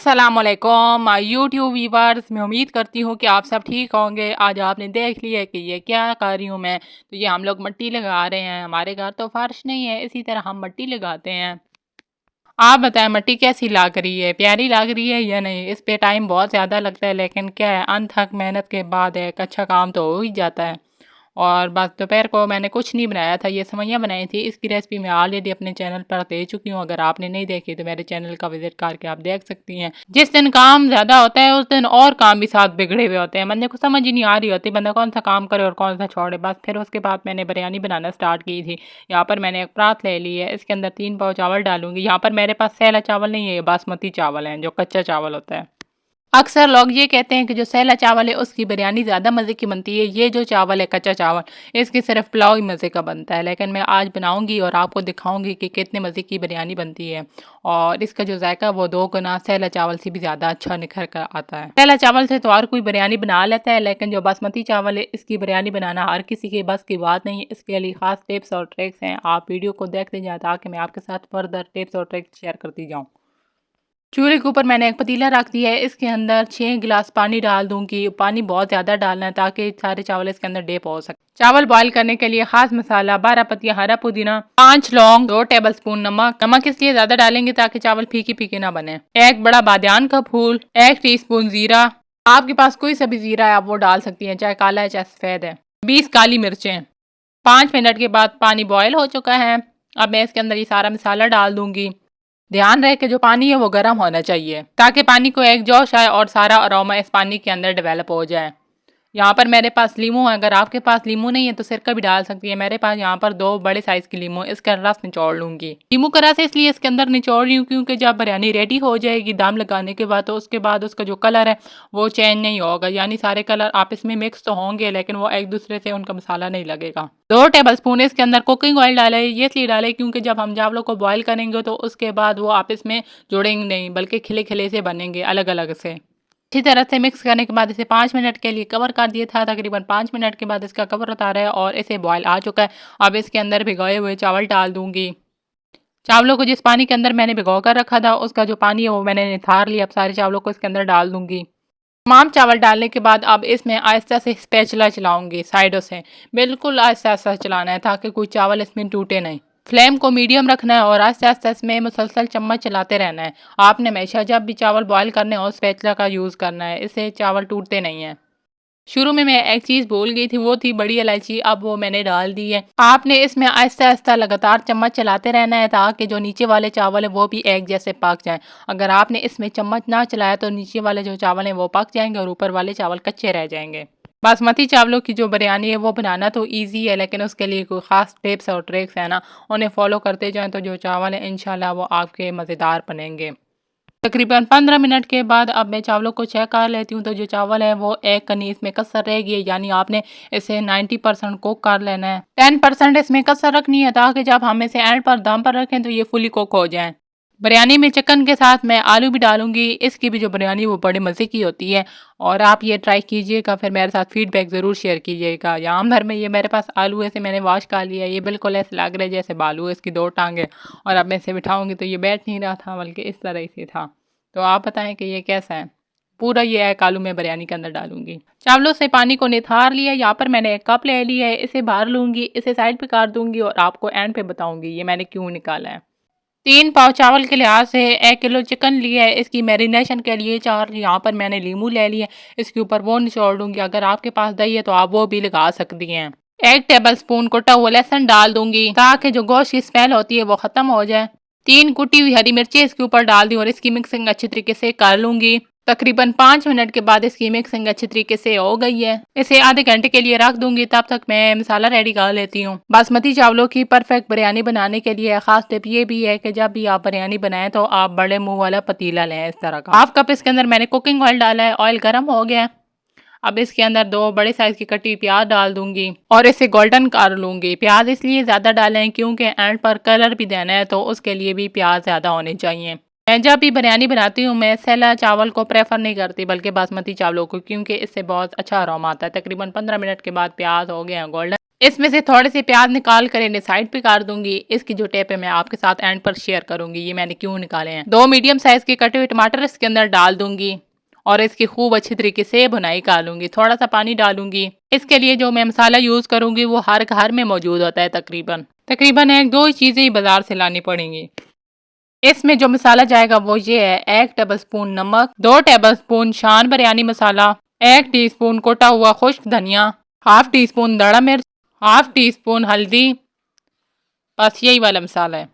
अस्सलामुअलैकुम YouTube viewers, मैं उम्मीद करती हूँ कि आप सब ठीक होंगे। आज आपने देख लिया कि ये क्या कर रही हूँ मैं। तो ये हम लोग मिट्टी लगा रहे हैं। हमारे घर तो फर्श नहीं है, इसी तरह हम मिट्टी लगाते हैं। आप बताएं मिट्टी कैसी लग रही है, प्यारी लग रही है या नहीं। इस पे टाइम बहुत ज़्यादा लगता है, लेकिन क्या है, अनथक मेहनत के बाद एक अच्छा काम तो हो ही जाता है। और बस दोपहर को मैंने कुछ नहीं बनाया था, ये सेवइयाँ बनाई थी। इसकी रेसिपी मैं ऑलरेडी अपने चैनल पर दे चुकी हूँ। अगर आपने नहीं देखी तो मेरे चैनल का विजिट करके आप देख सकती हैं। जिस दिन काम ज़्यादा होता है उस दिन और काम भी साथ बिगड़े हुए होते हैं। बंदे को समझ ही नहीं आ रही होती बंदा कौन सा काम करे और कौन सा छोड़े। बस फिर उसके बाद मैंने बिरयानी बनाना स्टार्ट की थी। यहाँ पर मैंने एक परात ले ली है, इसके अंदर 3 पाव चावल डालूंगी। यहाँ पर मेरे पास सैला चावल नहीं है, ये बासमती चावल है जो कच्चा चावल होता है। अक्सर लोग ये कहते हैं कि जो सैला चावल है उसकी बिरयानी ज़्यादा मज़े की बनती है। ये जो चावल है कच्चा चावल, इसकी सिर्फ पुलाव ही मज़े का बनता है। लेकिन मैं आज बनाऊंगी और आपको दिखाऊंगी कि कितने मज़े की बिरयानी बनती है। और इसका जो जायका वो 2 गुना सैला चावल से भी ज़्यादा अच्छा निखर कर आता है। सैला चावल से तो हर कोई बिरयानी बना लेता है, लेकिन जो बासमती चावल है इसकी बिरयानी बनाना हर किसी के बस की बात नहीं है। इसके लिए ख़ास टिप्स और ट्रिक्स हैं। आप वीडियो को देखते जाएँ ताकि मैं आपके साथ फर्दर टिप्स और ट्रिक्स शेयर करती जाऊँ। चूल्हे के ऊपर मैंने एक पतीला रख दिया है, इसके अंदर 6 गिलास पानी डाल दूंगी। पानी बहुत ज़्यादा डालना है ताकि सारे चावल इसके अंदर डेप हो सके। चावल बॉईल करने के लिए खास मसाला 12 पत्तियां हरा पुदीना, 5 लौंग, 2 टेबलस्पून नमक। नमक इसलिए ज़्यादा डालेंगे ताकि चावल फीके फीके ना बने। एक बड़ा बादियान का फूल, 1 टीस्पून जीरा। आपके पास कोई सा भी जीरा है आप वो डाल सकती हैं, चाहे काला है चाहे सफ़ेद है। 20 काली मिर्चें। 5 मिनट के बाद पानी बॉयल हो चुका है। अब मैं इसके अंदर ये सारा मसाला डाल दूंगी। ध्यान रहे कि जो पानी है वो गर्म होना चाहिए ताकि पानी को एक जोश आए और सारा अरोमा इस पानी के अंदर डेवलप हो जाए। यहाँ पर मेरे पास लीमू है, अगर आपके पास लीमू नहीं है तो सिरका भी डाल सकती है। मेरे पास यहाँ पर 2 बड़े साइज की लीमू, इसका रस निचोड़ लूंगी। लीमू का रस इसलिए इसके अंदर निचोड़ रही हूँ क्योंकि जब बिरयानी रेडी हो जाएगी दम लगाने के बाद, तो उसके बाद उसका जो कलर है वो चेंज नहीं होगा। यानी सारे कलर आपस में मिक्स तो होंगे लेकिन वो एक दूसरे से उनका मसाला नहीं लगेगा। 2 टेबलस्पून इसके अंदर कुकिंग ऑयल डाले। ये इसलिए डाले क्योंकि जब हम चावलों को बॉयल करेंगे तो उसके बाद वो आपस में जुड़ेंगे नहीं, बल्कि खिले खिले से बनेंगे अलग अलग से। अच्छी तरह से मिक्स करने के बाद इसे 5 मिनट के लिए कवर कर दिया था। तकरीबन 5 मिनट के बाद इसका कवर उतारा है और इसे बॉयल आ चुका है। अब इसके अंदर भिगोए हुए चावल डाल दूंगी। चावलों को जिस पानी के अंदर मैंने भिगो कर रखा था उसका जो पानी है वो मैंने निथार लिया। अब सारे चावलों को इसके अंदर डाल दूंगी। तमाम चावल डालने के बाद अब इसमें आहिस्ता से स्पैचुला चलाऊंगी साइडों से। बिल्कुल आहिस्ता आहिस्ता चलाना है ताकि कोई चावल इसमें टूटे नहीं। फ्लेम को मीडियम रखना है और आहिस्ता आहिस्ता इसमें मुसलसल चम्मच चलाते रहना है। आपने हमेशा जब भी चावल बॉयल करने हो स्पैचुला का यूज़ करना है, इससे चावल टूटते नहीं हैं। शुरू में मैं एक चीज़ भूल गई थी, वो थी बड़ी इलायची। अब वो मैंने डाल दी है। आपने इसमें आहिस्ता आहिस्ता लगातार चम्मच चलाते रहना है ताकि जो नीचे वाले चावल है वो भी एक जैसे पक जाएं। अगर आपने इसमें चम्मच ना चलाया तो नीचे वाले जो चावल हैं वो पक जाएंगे और ऊपर वाले चावल कच्चे रह जाएंगे। बासमती चावलों की जो बिरयानी है वो बनाना तो ईजी है, लेकिन उसके लिए कोई ख़ास टिप्स और ट्रिक्स है ना, उन्हें फॉलो करते जाएं तो जो चावल है इंशाल्लाह वो आपके मज़ेदार बनेंगे। तकरीबन 15 मिनट के बाद अब मैं चावलों को चेक कर लेती हूँ। तो जो चावल है वो एक कनी इसमें कसर रह गई है, यानी आपने इसे 90% कुक कर लेना है। 10% इसमें कसर रखनी है ताकि जब हम इसे एंड पर दम पर रखें तो ये फुली कुक हो जाए। बिरयानी में चिकन के साथ मैं आलू भी डालूंगी। इसकी भी जो बिरयानी वो बड़े मज़े की होती है और आप ये ट्राई कीजिएगा, फिर मेरे साथ फीडबैक ज़रूर शेयर कीजिएगा। यहाँ भर में ये मेरे पास आलू ऐसे मैंने वॉश कर लिया। ये बिल्कुल ऐसे लग रहा है जैसे बालू है, इसकी 2 टांगें। और अब मैं इसे बिठाऊंगी तो ये बैठ नहीं रहा था बल्कि इस तरह से था। तो आप बताएं कि ये कैसा है। पूरा ये है आलू मैं बिरयानी के अंदर डालूंगी। चावलों से पानी को निथार लिया। यहाँ पर मैंने एक कप ले लिया है, इसे बाहर लूंगी, इसे साइड पे कर दूंगी और आपको एंड पे बताऊंगी ये मैंने क्यों निकाला है। 3 पाव चावल के लिहाज से 1 किलो चिकन लिया है। इसकी मैरिनेशन के लिए 4 यहाँ पर मैंने लीमू ले लिया। इसके ऊपर वो निचोड़ दूंगी। अगर आपके पास दही है तो आप वो भी लगा सकती हैं। 1 टेबलस्पून कुटा हुआ लहसुन डाल दूंगी ताकि जो गोश्त की स्मेल होती है वो खत्म हो जाए। 3 कुटी हुई हरी मिर्ची इसके ऊपर डाल दी और इसकी मिक्सिंग अच्छी तरीके से कर लूंगी। तकरीबन 5 मिनट के बाद इसकी मिक्सिंग अच्छी तरीके से हो गई है। इसे आधे घंटे के लिए रख दूंगी, तब तक मैं मसाला रेडी कर लेती हूँ। बासमती चावलों की परफेक्ट बिरयानी बनाने के लिए खास टिप ये भी है कि जब भी आप बिरयानी बनाएं तो आप बड़े मुंह वाला पतीला लें, इस तरह का। 1/2 कप इसके अंदर मैंने कुकिंग ऑयल डाला है। ऑयल गर्म हो गया है। अब इसके अंदर 2 बड़े साइज की कटी प्याज डाल दूंगी और इसे गोल्डन कर लूंगी। प्याज इसलिए ज़्यादा डालें क्योंकि एंड पर कलर भी देना है, तो उसके लिए भी प्याज ज़्यादा होने चाहिए। मैं जब भी बिरयानी बनाती हूँ मैं सैला चावल को प्रेफर नहीं करती बल्कि बासमती चावलों को, क्योंकि इससे बहुत अच्छा अरोमा आता है। तकरीबन 15 मिनट के बाद प्याज हो गए हैं गोल्डन, इसमें से थोड़े से प्याज निकाल कर इन्हें साइड पे कर दूंगी। इसकी जो टेप है मैं आपके साथ एंड पर शेयर करूंगी, ये मैंने क्यों निकाले हैं। 2 मीडियम साइज के कटे हुए टमाटर इसके अंदर डाल दूंगी और इसकी खूब अच्छी तरीके से भुनाई कर लूंगी। थोड़ा सा पानी डालूंगी। इसके लिए जो मैं मसाला यूज करूंगी वो हर घर में मौजूद होता है। तकरीबन तकरीबन 1-2 चीजें ही बाजार से लानी पड़ेंगी। इसमें जो मसाला जाएगा वो ये है: 1 टेबल स्पून नमक, 2 टेबल स्पून शान बिरयानी मसाला, 1 टीस्पून कोटा हुआ खुश्क धनिया, हाफ टी स्पून दड़ा मिर्च, हाफ टी स्पून हल्दी। बस यही वाला मसाला है।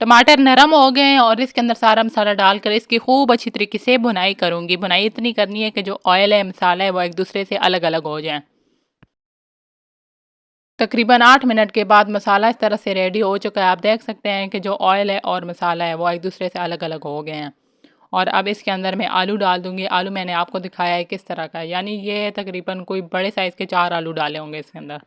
टमाटर नरम हो गए हैं और इसके अंदर सारा मसाला डालकर इसकी खूब अच्छी तरीके से भुनाई करूंगी। भुनाई इतनी करनी है कि जो ऑयल है, मसाला है, वो एक दूसरे से अलग अलग हो जाए। तकरीबन 8 मिनट के बाद मसाला इस तरह से रेडी हो चुका है। आप देख सकते हैं कि जो ऑयल है और मसाला है वो एक दूसरे से अलग अलग हो गए हैं। और अब इसके अंदर मैं आलू डाल दूंगी। आलू मैंने आपको दिखाया है किस तरह का है, यानी ये तकरीबन कोई बड़े साइज़ के 4 आलू डाले होंगे इसके अंदर,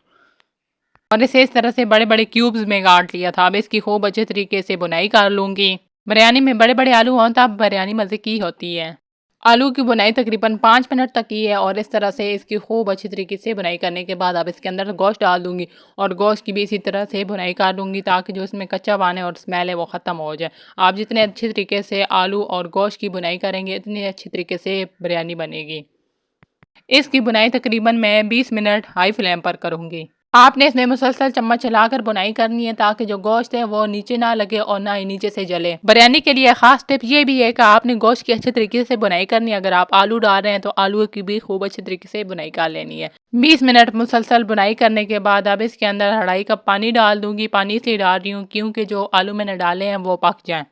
और इसे इस तरह से बड़े बड़े क्यूब्स में काट लिया था। अब इसकी खूब अच्छे तरीके से बुनाई कर लूँगी। बिरयानी में बड़े बड़े आलू हों तब बिरयानी मज़े की होती है। आलू की बुनाई तकरीबन 5 मिनट तक की है और इस तरह से इसकी खूब अच्छी तरीके से बुनाई करने के बाद अब इसके अंदर गोश्त डाल दूँगी और गोश्त की भी इसी तरह से बुनाई कर लूँगी ताकि जो इसमें कच्चापन है और स्मेल है वो ख़त्म हो जाए। आप जितने अच्छे तरीके से आलू और गोश्त की बुनाई करेंगे इतनी अच्छी तरीके से बिरयानी बनेगी। इसकी बुनाई तकरीबन मैं 20 मिनट हाई फ्लेम पर करूँगी। आपने इसमें मुसलसल चम्मच चलाकर बुनाई करनी है ताकि जो गोश्त है वो नीचे ना लगे और ना ही नीचे से जले। बिरयानी के लिए खास टिप ये भी है कि आपने गोश्त की अच्छे तरीके से बुनाई करनी है। अगर आप आलू डाल रहे हैं तो आलू की भी खूब अच्छे तरीके से बुनाई कर लेनी है। 20 मिनट मुसलसल बुनाई करने के बाद अब इसके अंदर 2.5 कप पानी डाल दूंगी। पानी इसलिए डाल रही हूँ क्योंकि जो आलू मैंने डाले हैं वो पक जाए।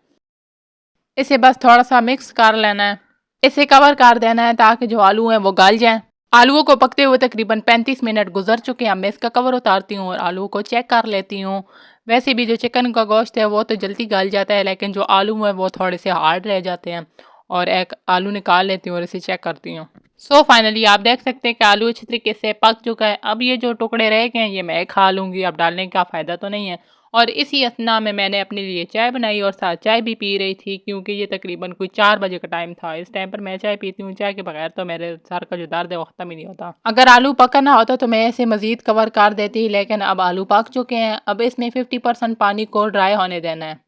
इसे बस थोड़ा सा मिक्स कर लेना है। इसे कवर कर देना है ताकि जो आलू हैं वो गल जाएं। आलूओं को पकते हुए तकरीबन 35 मिनट गुजर चुके हैं। मैं इसका कवर उतारती हूँ और आलूओं को चेक कर लेती हूँ। वैसे भी जो चिकन का गोश्त है वो तो जल्दी गल जाता है, लेकिन जो आलू है वो थोड़े से हार्ड रह जाते हैं। और एक आलू निकाल लेती हूँ और इसे चेक करती हूँ। सो फाइनली आप देख सकते हैं कि आलू अच्छी तरीके से पक चुका है। अब ये जो टुकड़े रह गए हैं ये मैं खा लूँगी, अब डालने का फ़ायदा तो नहीं है। और इसी असना में मैंने अपने लिए चाय बनाई और साथ चाय भी पी रही थी, क्योंकि ये तकरीबन कोई 4 बजे का टाइम था। इस टाइम पर मैं चाय पीती हूँ। चाय के बगैर तो मेरे सर का जो दर्द है वो ख़त्म ही नहीं होता। अगर आलू पका ना होता तो मैं इसे मज़ीद कवर कर देती, लेकिन अब आलू पक चुके हैं। अब इसमें 50% पानी को ड्राई होने देना है।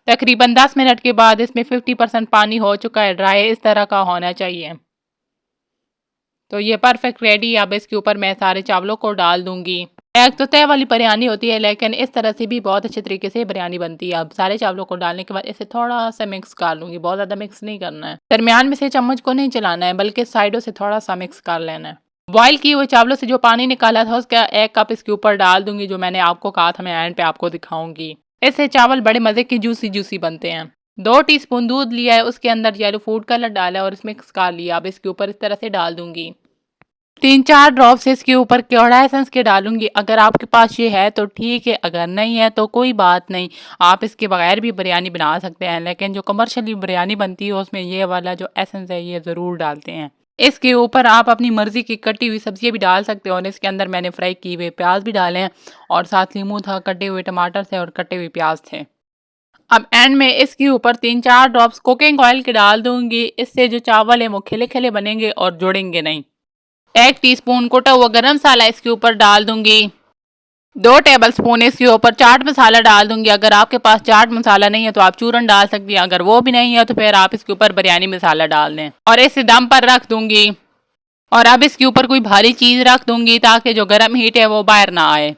तकरीबन 10 मिनट के बाद इसमें 50% पानी हो चुका है ड्राई, इस तरह का होना चाहिए। तो ये परफेक्ट रेडी। अब इसके ऊपर मैं सारे चावलों को डाल दूंगी। एक तो तय वाली बिरयानी होती है, लेकिन इस तरह से भी बहुत अच्छे तरीके से बिरयानी बनती है। अब सारे चावलों को डालने के बाद इसे थोड़ा सा मिक्स कर लूँगी। बहुत ज़्यादा मिक्स नहीं करना है। दरमियान में से चम्मच को नहीं चलाना है, बल्कि साइडों से थोड़ा सा मिक्स कर लेना है। बॉयल किए हुए चावलों से जो पानी निकाला था उसका 1 कप इसके ऊपर डाल दूंगी, जो मैंने आपको कहा था मैं एंड पे आपको दिखाऊंगी। इससे चावल बड़े मज़े के जूसी जूसी बनते हैं। 2 टीस्पून दूध लिया है, उसके अंदर येलो फूड कलर डाला है और इसमें मिक्स कर लिया। अब इसके ऊपर इस तरह से डाल दूंगी। 3-4 ड्रॉप्स इसके ऊपर केवड़ा एसेंस के डालूंगी। अगर आपके पास ये है तो ठीक है, अगर नहीं है तो कोई बात नहीं, आप इसके बगैर भी बिरयानी बना सकते हैं। लेकिन जो कमर्शियली बिरयानी बनती है उसमें ये वाला जो एसेंस है ये ज़रूर डालते हैं। इसके ऊपर आप अपनी मर्ज़ी की कटी हुई सब्जियां भी डाल सकते हो और इसके अंदर मैंने फ्राई किए हुए प्याज भी डाले हैं और साथ लीमू था, कटे हुए टमाटर थे और कटे हुए प्याज थे। अब एंड में इसके ऊपर 3-4 ड्रॉप्स कुकिंग ऑयल के डाल दूंगी। इससे जो चावल है वो खिले खिले बनेंगे और जुड़ेंगे नहीं। 1 टीस्पून कुटा हुआ गरम मसाला इसके ऊपर डाल दूंगी। 2 टेबलस्पून इसके ऊपर चाट मसाला डाल दूंगी। अगर आपके पास चाट मसाला नहीं है तो आप चूरन डाल सकती हैं। अगर वो भी नहीं है तो फिर आप इसके ऊपर बिरयानी मसाला डाल दें और इसे दम पर रख दूंगी। और अब इसके ऊपर कोई भारी चीज़ रख दूंगी ताकि जो गर्म हीट है वो बाहर ना आए।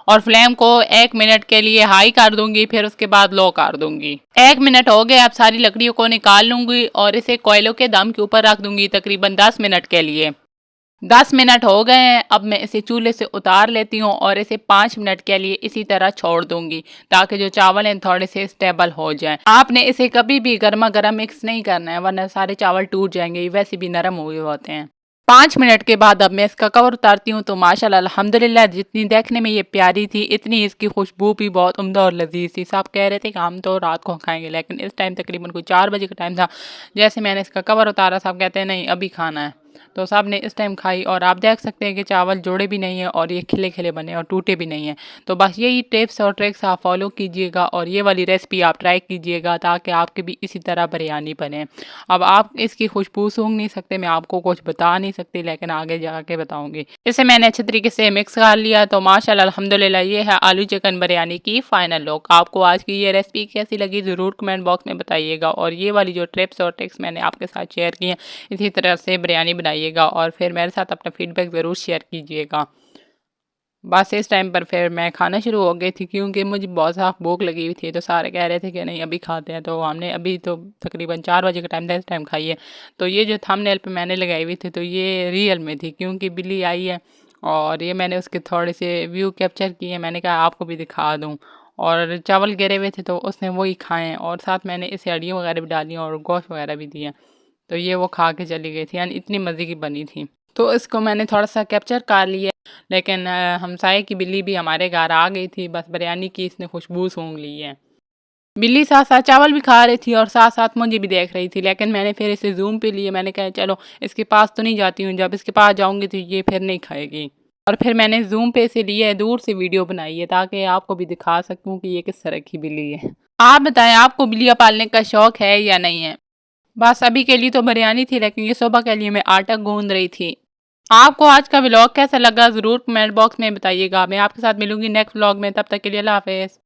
और फ्लेम को 1 मिनट के लिए हाई कर दूंगी, फिर उसके बाद लो कर दूंगी। 1 मिनट हो गए। अब सारी लकड़ियों को निकाल लूंगी और इसे कोयलों के दम के ऊपर रख दूंगी तकरीबन 10 मिनट के लिए। 10 मिनट हो गए हैं। अब मैं इसे चूल्हे से उतार लेती हूँ और इसे 5 मिनट के लिए इसी तरह छोड़ दूंगी ताकि जो चावल हैं थोड़े से स्टेबल हो जाएं। आपने इसे कभी भी गर्मा गर्म मिक्स नहीं करना है, वरना सारे चावल टूट जाएंगे, वैसे भी नरम हुए होते हैं। 5 मिनट के बाद अब मैं इसका कवर उतारती हूँ तो माशाल्लाह अल्हम्दुलिल्लाह जितनी देखने में ये प्यारी थी इतनी इसकी खुशबू भी बहुत उम्दा और लजीज थी। सब कह रहे थे कि हम तो रात को खाएंगे, लेकिन इस टाइम तकरीबन कोई 4 बजे का टाइम था। जैसे मैंने इसका कवर उतारा सब कहते हैं नहीं अभी खाना है। तो सब ने इस टाइम खाई और आप देख सकते हैं कि चावल जोड़े भी नहीं है और ये खिले खिले बने और टूटे भी नहीं हैं। तो बस यही टिप्स और ट्रिक्स आप फॉलो कीजिएगा और ये वाली रेसिपी आप ट्राई कीजिएगा ताकि आपके भी इसी तरह बिरयानी बने। अब आप इसकी खुशबू सूंघ नहीं सकते, मैं आपको कुछ बता नहीं सकती, लेकिन आगे जाके बताऊंगी। इसे मैंने अच्छे तरीके से मिक्स कर लिया। तो माशाल्लाह अल्हम्दुलिल्लाह ये है आलू चिकन बिरयानी की फाइनल लुक। आपको आज की ये रेसिपी कैसी लगी ज़रूर कमेंट बॉक्स में बताइएगा और ये वाली जो टिप्स और ट्रिक्स मैंने आपके साथ शेयर की हैं इसी तरह से बिरयानी बनाइएगा और फिर मेरे साथ अपना फीडबैक ज़रूर शेयर कीजिएगा। बस इस टाइम पर फिर मैं खाना शुरू हो गई थी क्योंकि मुझे बहुत साफ भूख लगी हुई थी। तो सारे कह रहे थे कि नहीं अभी खाते हैं, तो हमने अभी तो तकरीबन 4 बजे का टाइम था, इस टाइम खाई है। तो ये जो थंबनेल पे मैंने लगाई हुई थी तो ये रियल में थी क्योंकि बिल्ली आई है और ये मैंने उसके थोड़े से व्यू कैप्चर किए। मैंने कहा आपको भी दिखा दूँ। और चावल गिरे हुए थे तो उसने वही खाए और साथ मैंने इसे हड्डियाँ वगैरह भी डाली और गोश्त वगैरह भी दिया। तो ये वो खा के चली गई थी, यानी इतनी मज़े की बनी थी। तो इसको मैंने थोड़ा-सा कैप्चर कर लिया, लेकिन हमसाये की बिल्ली भी हमारे घर आ गई थी, बस बिरयानी की इसने खुशबू सूँघ ली है। बिल्ली साथ-साथ चावल भी खा रही थी और साथ-साथ मुझे भी देख रही थी, लेकिन मैंने फिर इसे ज़ूम पे लिए। मैंने कहा चलो इसके पास तो नहीं जाती हूँ, जब इसके पास जाऊँगी तो ये फिर नहीं खाएगी। और फिर मैंने ज़ूम पे इसे लिया है, दूर से वीडियो बनाई है ताकि आपको भी दिखा सकूँ कि ये किस तरह की बिल्ली है। आप बताएँ आपको बिल्लियाँ पालने का शौक है या नहीं है? बस अभी के लिए तो बिरयानी थी, लेकिन ये सुबह के लिए मैं आटा गूँध रही थी। आपको आज का व्लॉग कैसा लगा ज़रूर कमेंट बॉक्स में बताइएगा। मैं आपके साथ मिलूँगी नेक्स्ट व्लॉग में, तब तक के लिए अल्लाह हाफ़िज़।